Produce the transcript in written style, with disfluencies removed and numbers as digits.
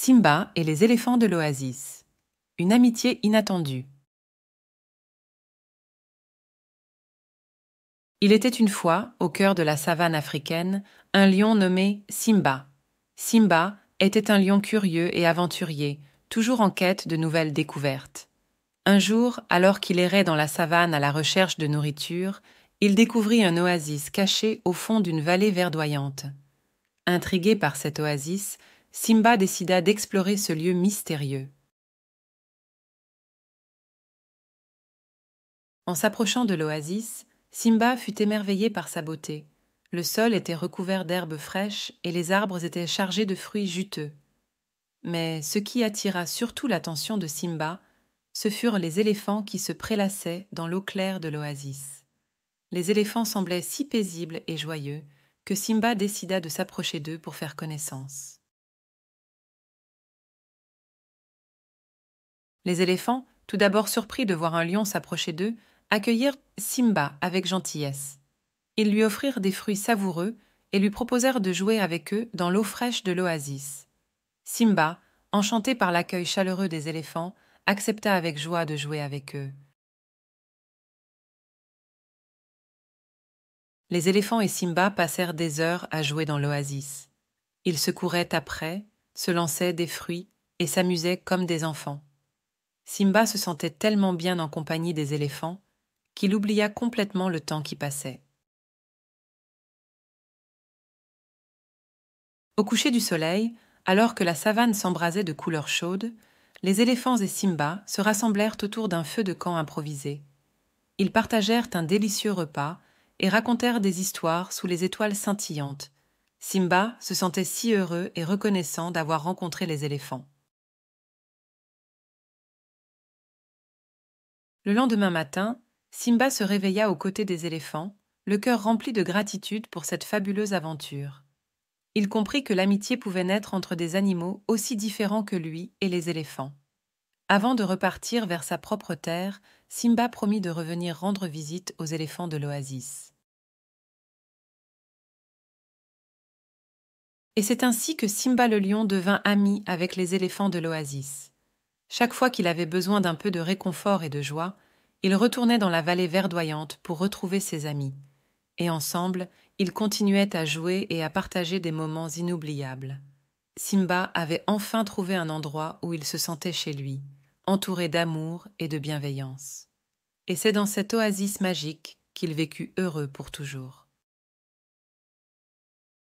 Simba et les éléphants de l'oasis. Une amitié inattendue. Il était une fois, au cœur de la savane africaine, un lion nommé Simba. Simba était un lion curieux et aventurier, toujours en quête de nouvelles découvertes. Un jour, alors qu'il errait dans la savane à la recherche de nourriture, il découvrit un oasis caché au fond d'une vallée verdoyante. Intrigué par cet oasis, Simba décida d'explorer ce lieu mystérieux. En s'approchant de l'oasis, Simba fut émerveillé par sa beauté. Le sol était recouvert d'herbes fraîches et les arbres étaient chargés de fruits juteux. Mais ce qui attira surtout l'attention de Simba, ce furent les éléphants qui se prélassaient dans l'eau claire de l'oasis. Les éléphants semblaient si paisibles et joyeux que Simba décida de s'approcher d'eux pour faire connaissance. Les éléphants, tout d'abord surpris de voir un lion s'approcher d'eux, accueillirent Simba avec gentillesse. Ils lui offrirent des fruits savoureux et lui proposèrent de jouer avec eux dans l'eau fraîche de l'oasis. Simba, enchanté par l'accueil chaleureux des éléphants, accepta avec joie de jouer avec eux. Les éléphants et Simba passèrent des heures à jouer dans l'oasis. Ils se couraient après, se lançaient des fruits et s'amusaient comme des enfants. Simba se sentait tellement bien en compagnie des éléphants qu'il oublia complètement le temps qui passait. Au coucher du soleil, alors que la savane s'embrasait de couleurs chaudes, les éléphants et Simba se rassemblèrent autour d'un feu de camp improvisé. Ils partagèrent un délicieux repas et racontèrent des histoires sous les étoiles scintillantes. Simba se sentait si heureux et reconnaissant d'avoir rencontré les éléphants. Le lendemain matin, Simba se réveilla aux côtés des éléphants, le cœur rempli de gratitude pour cette fabuleuse aventure. Il comprit que l'amitié pouvait naître entre des animaux aussi différents que lui et les éléphants. Avant de repartir vers sa propre terre, Simba promit de revenir rendre visite aux éléphants de l'oasis. Et c'est ainsi que Simba le lion devint ami avec les éléphants de l'oasis. Chaque fois qu'il avait besoin d'un peu de réconfort et de joie, il retournait dans la vallée verdoyante pour retrouver ses amis. Et ensemble, ils continuaient à jouer et à partager des moments inoubliables. Simba avait enfin trouvé un endroit où il se sentait chez lui, entouré d'amour et de bienveillance. Et c'est dans cette oasis magique qu'il vécut heureux pour toujours.